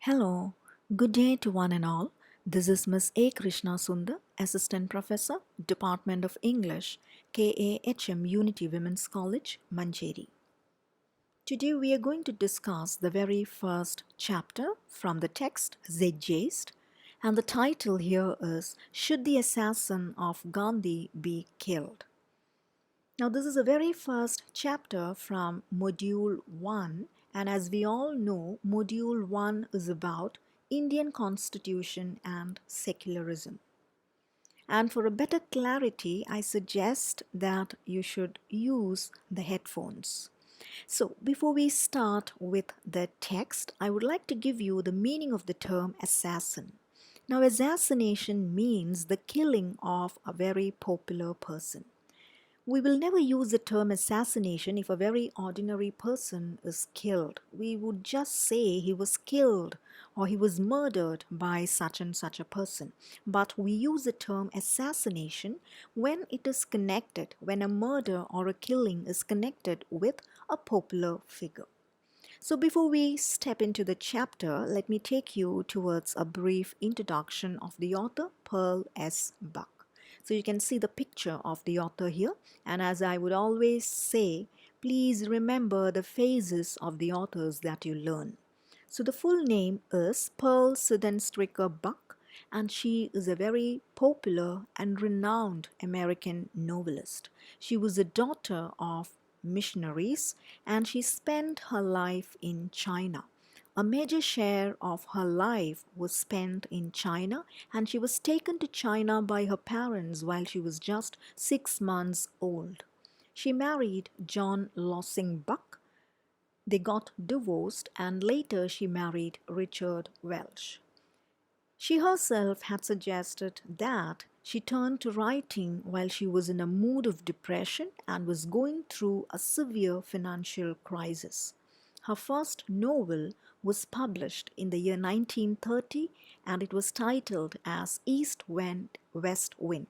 Hello, good day to one and all. This is Miss A. Krishna Sundar, Assistant Professor, Department of English, KAHM Unity Women's College, Manjeri. Today we are going to discuss the very first chapter from the text Zedgeist, and the title here is Should the Assassin of Gandhi Be Killed? Now, this is the very first chapter from Module 1, and as we all know, Module 1 is about Indian Constitution and secularism. And for a better clarity, I suggest that you should use the headphones. So, before we start with the text, I would like to give you the meaning of the term assassin. Now, assassination means the killing of a very popular person. We will never use the term assassination if a very ordinary person is killed. We would just say he was killed or he was murdered by such and such a person. But we use the term assassination when it is connected, when a murder or a killing is connected with a popular figure. So before we step into the chapter, let me take you towards a brief introduction of the author, Pearl S. Buck. So you can see the picture of the author here, and as I would always say, please remember the phases of the authors that you learn. So the full name is Pearl Stricker Buck, and she is a very popular and renowned American novelist. She was a daughter of missionaries, and she spent her life in China. A major share of her life was spent in China, and she was taken to China by her parents while she was just 6 months old. She married John Lossing Buck. They got divorced, and later she married Richard Welsh. She herself had suggested that she turned to writing while she was in a mood of depression and was going through a severe financial crisis. Her first novel was published in the year 1930, and it was titled as East Wind, West Wind.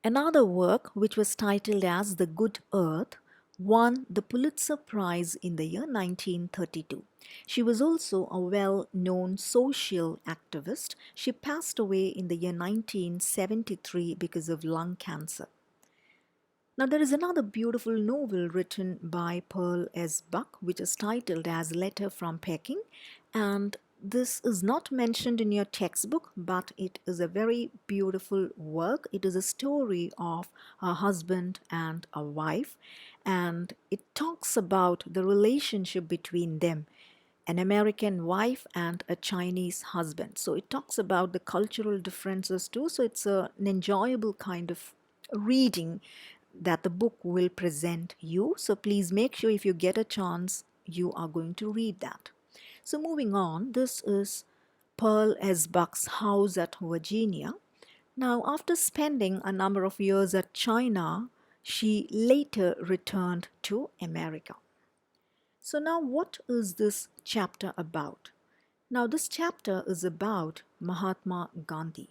Another work, which was titled as The Good Earth, won the Pulitzer Prize in the year 1932. She was also a well-known social activist. She passed away in the year 1973 because of lung cancer. Now, there is another beautiful novel written by Pearl S. Buck, which is titled as Letter from Peking, and this is not mentioned in your textbook, but it is a very beautiful work. It is a story of a husband and a wife, and it talks about the relationship between them, an American wife and a Chinese husband. So it talks about the cultural differences too. So it's an enjoyable kind of reading that the book will present you. So please make sure if you get a chance, you are going to read that. So moving on, this is Pearl S. Buck's house at Virginia. Now, after spending a number of years at China, she later returned to America. So now what is this chapter about? Now this chapter is about Mahatma Gandhi.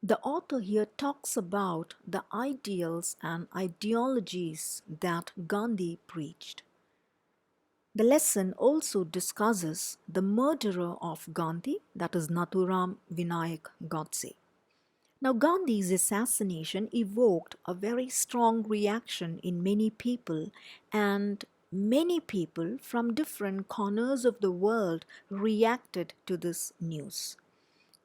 The author here talks about the ideals and ideologies that Gandhi preached. The lesson also discusses the murderer of Gandhi, that is Nathuram Vinayak Godse. Now, Gandhi's assassination evoked a very strong reaction in many people, and many people from different corners of the world reacted to this news.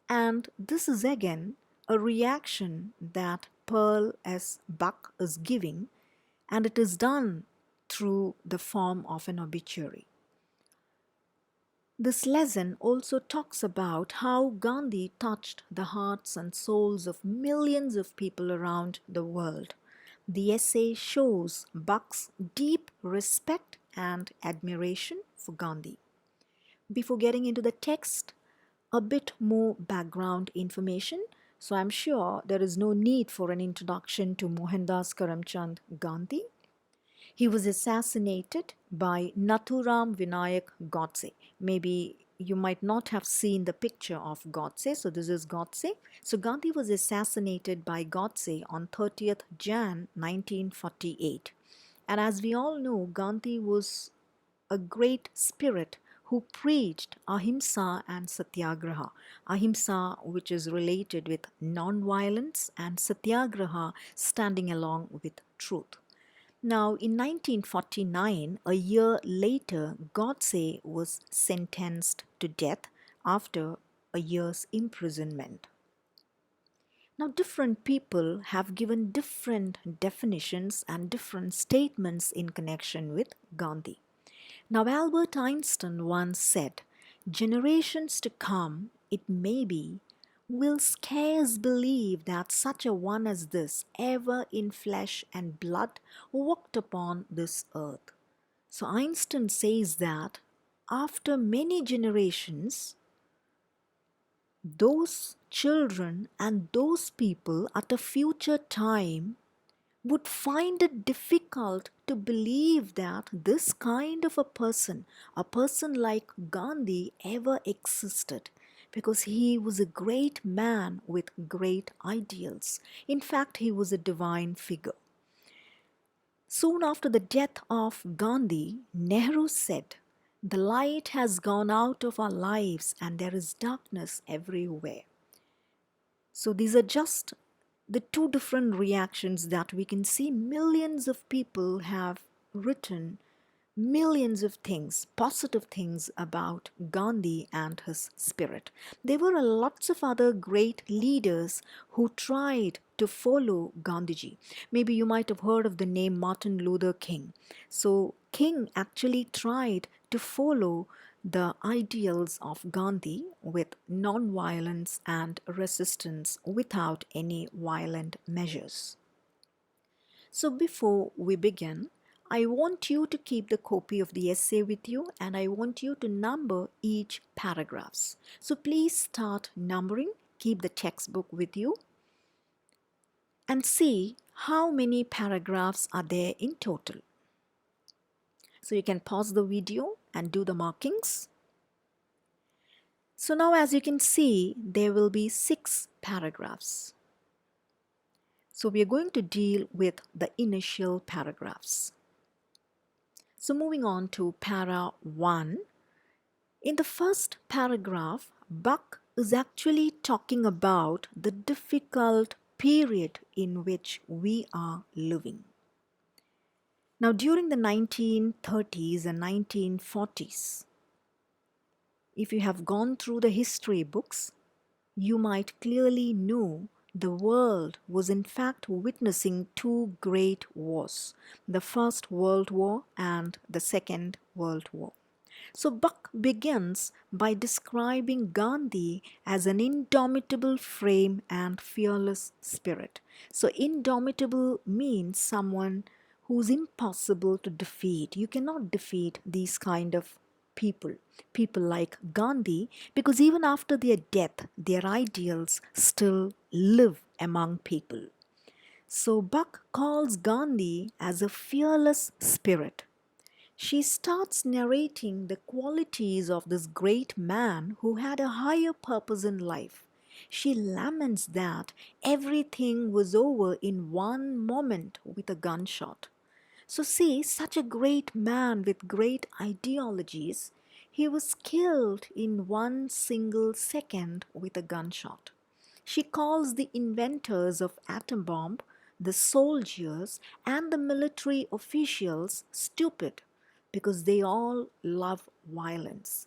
And this is again a reaction that Pearl S. Buck is giving, and it is done through the form of an obituary. This lesson also talks about how Gandhi touched the hearts and souls of millions of people around the world. The essay shows Buck's deep respect and admiration for Gandhi. Before getting into the text, a bit more background information. So I'm sure there is no need for an introduction to Mohandas Karamchand Gandhi. He was assassinated by Nathuram Vinayak Godse. Maybe you might not have seen the picture of Godse. So this is Godse. So Gandhi was assassinated by Godse on 30th Jan 1948. And as we all know, Gandhi was a great spirit who preached ahimsa and satyagraha. Ahimsa, which is related with non-violence, and satyagraha, standing along with truth. Now, in 1949, a year later, Godse was sentenced to death after a year's imprisonment. Now, different people have given different definitions and different statements in connection with Gandhi. Now, Albert Einstein once said, generations to come, it may be, will scarce believe that such a one as this ever in flesh and blood walked upon this earth. So Einstein says that after many generations, those children and those people at a future time would find it difficult to believe that this kind of a person like Gandhi, ever existed, because he was a great man with great ideals. In fact, he was a divine figure. Soon after the death of Gandhi, Nehru said, "The light has gone out of our lives and there is darkness everywhere." So these are just the two different reactions that we can see. Millions of people have written millions of things, positive things about Gandhi and his spirit. There were lots of other great leaders who tried to follow Gandhiji. Maybe you might have heard of the name Martin Luther King. So King actually tried to follow the ideals of Gandhi with non-violence and resistance without any violent measures. So before we begin, I want you to keep the copy of the essay with you, and I want you to number each paragraphs. So please start numbering, keep the textbook with you, and see how many paragraphs are there in total. So you can pause the video and do the markings. So now, as you can see, there will be 6 paragraphs. So we are going to deal with the initial paragraphs. So moving on to para 1. In the first paragraph, Buck is actually talking about the difficult period in which we are living. Now, during the 1930s and 1940s, if you have gone through the history books, you might clearly know the world was in fact witnessing 2 great wars, the First World War and the Second World War. So Buck begins by describing Gandhi as an indomitable frame and fearless spirit. So indomitable means someone who's impossible to defeat. You cannot defeat these kind of people like Gandhi, because even after their death, their ideals still live among people. So Buck calls Gandhi as a fearless spirit. She starts narrating the qualities of this great man who had a higher purpose in life. She laments that everything was over in one moment with a gunshot. So see, such a great man with great ideologies, he was killed in one single second with a gunshot. She calls the inventors of atom bomb, the soldiers and the military officials stupid because they all love violence.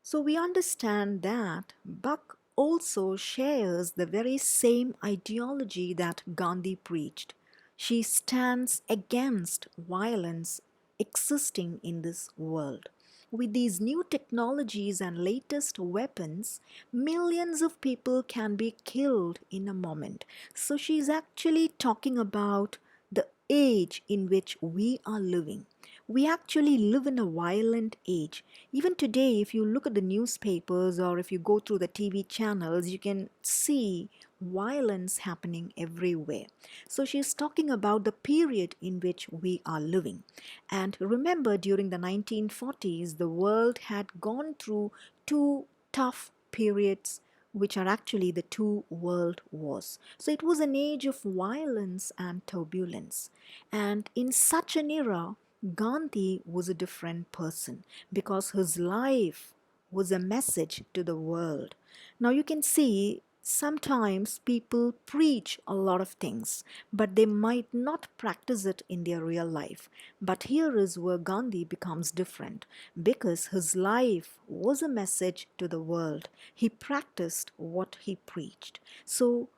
So we understand that Buck also shares the very same ideology that Gandhi preached. She stands against violence existing in this world. With these new technologies and latest weapons, millions of people can be killed in a moment. So she's actually talking about the age in which we are living. We actually live in a violent age. Even today, if you look at the newspapers or if you go through the TV channels, you can see violence happening everywhere. So she's talking about the period in which we are living. And remember, during the 1940s, the world had gone through 2 tough periods, which are actually the 2 world wars. So it was an age of violence and turbulence. And in such an era, Gandhi was a different person because his life was a message to the world. Now you can see sometimes people preach a lot of things, but they might not practice it in their real life. But here is where Gandhi becomes different because his life was a message to the world. He practiced what he preached. So,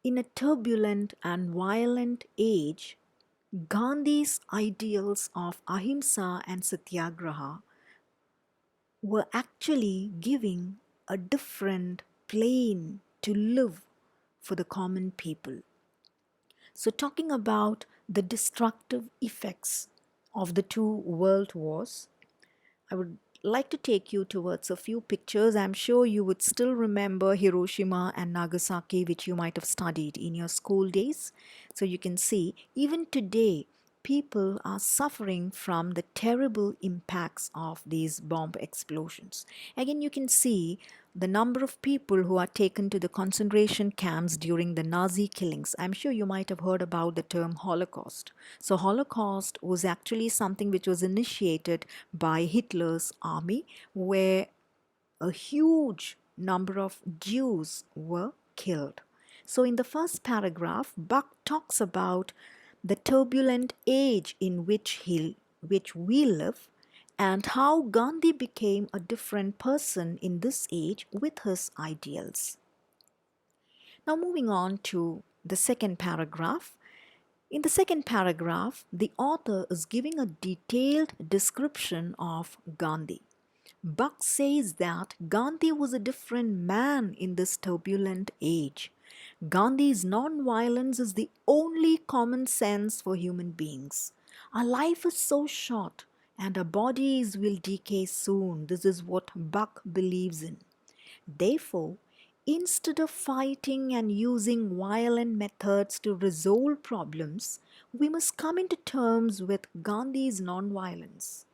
in a turbulent and violent age, Gandhi's ideals of ahimsa and satyagraha were actually giving a different plane to live for the common people. So, talking about the destructive effects of the two world wars, I would like to take you towards a few pictures. I'm sure you would still remember Hiroshima and Nagasaki, which you might have studied in your school days. So you can see, even today, people are suffering from the terrible impacts of these bomb explosions. Again, you can see the number of people who are taken to the concentration camps during the Nazi killings. I'm sure you might have heard about the term Holocaust. So Holocaust was actually something which was initiated by Hitler's army, where a huge number of Jews were killed. So in the first paragraph, Buck talks about the turbulent age in which we live, and how Gandhi became a different person in this age with his ideals. Now, moving on to the second paragraph. In the second paragraph, the author is giving a detailed description of Gandhi. Buck says that Gandhi was a different man in this turbulent age. Gandhi's non-violence is the only common sense for human beings. Our life is so short and our bodies will decay soon. This is what Buck believes in. Therefore, instead of fighting and using violent methods to resolve problems, we must come into terms with Gandhi's non-violence.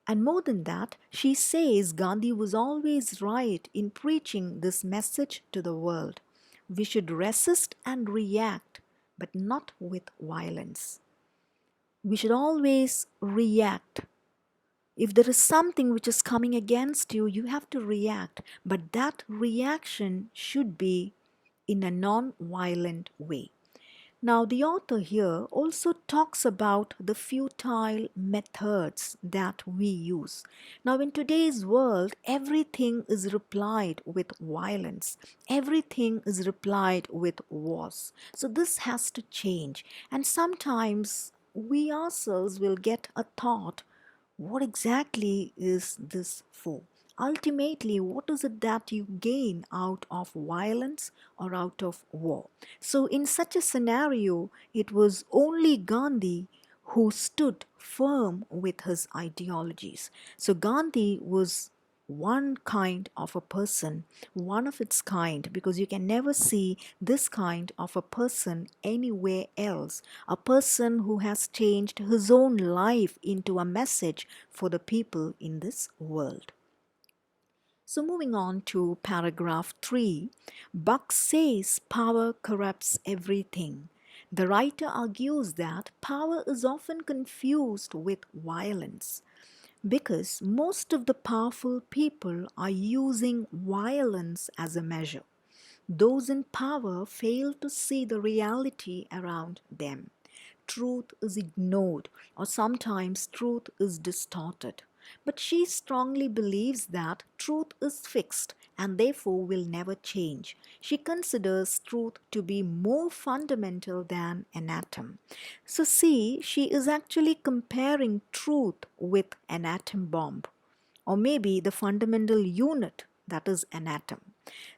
And more than that, she says Gandhi was always right in preaching this message to the world. We should resist and react, but not with violence. We should always react. If there is something which is coming against you, you have to react. But that reaction should be in a non violent way. Now, the author here also talks about the futile methods that we use. Now, in today's world, everything is replied with violence, everything is replied with wars. So, this has to change. And sometimes we ourselves will get a thought, what exactly is this for? Ultimately, what is it that you gain out of violence or out of war? So, in such a scenario, it was only Gandhi who stood firm with his ideologies. So, Gandhi was one kind of a person, one of its kind, because you can never see this kind of a person anywhere else. A person who has changed his own life into a message for the people in this world. So, moving on to paragraph 3, Buck says power corrupts everything. The writer argues that power is often confused with violence because most of the powerful people are using violence as a measure. Those in power fail to see the reality around them. Truth is ignored, or sometimes truth is distorted. But she strongly believes that truth is fixed and therefore will never change. She considers truth to be more fundamental than an atom. So, see, she is actually comparing truth with an atom bomb, or maybe the fundamental unit that is an atom.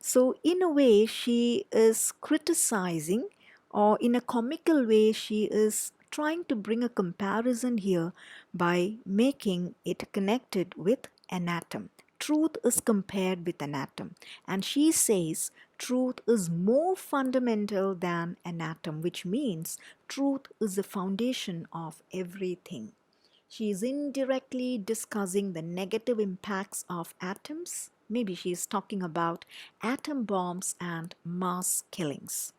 So, in a way, she is criticizing, or in a comical way, she is trying to bring a comparison here by making it connected with an atom. Truth is compared with an atom, and she says truth is more fundamental than an atom, which means truth is the foundation of everything. She is indirectly discussing the negative impacts of atoms. Maybe she is talking about atom bombs and mass killings.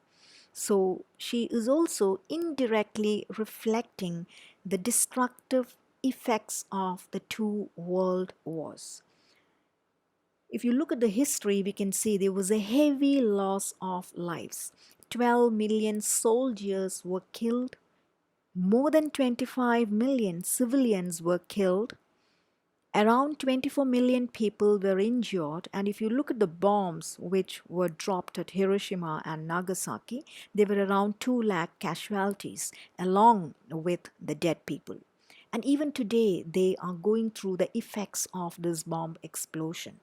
So she is also indirectly reflecting the destructive effects of the two world wars. If you look at the history, we can see there was a heavy loss of lives. 12 million soldiers were killed, more than 25 million civilians were killed, around 24 million people were injured, and if you look at the bombs which were dropped at Hiroshima and Nagasaki, there were around 2 lakh casualties along with the dead people. And even today, they are going through the effects of this bomb explosion.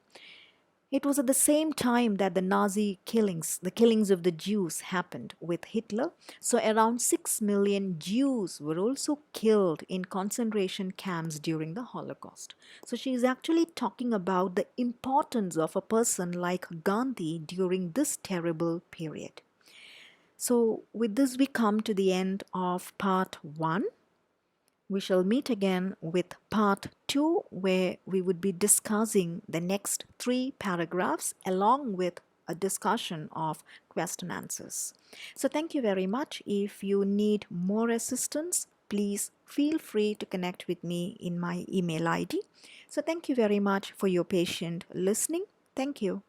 It was at the same time that the Nazi killings, the killings of the Jews, happened with Hitler. So around 6 million Jews were also killed in concentration camps during the Holocaust. So she is actually talking about the importance of a person like Gandhi during this terrible period. So with this, we come to the end of part 1. We shall meet again with part 2, where we would be discussing the next 3 paragraphs along with a discussion of question answers. So thank you very much. If you need more assistance, please feel free to connect with me in my email ID. So thank you very much for your patient listening. Thank you.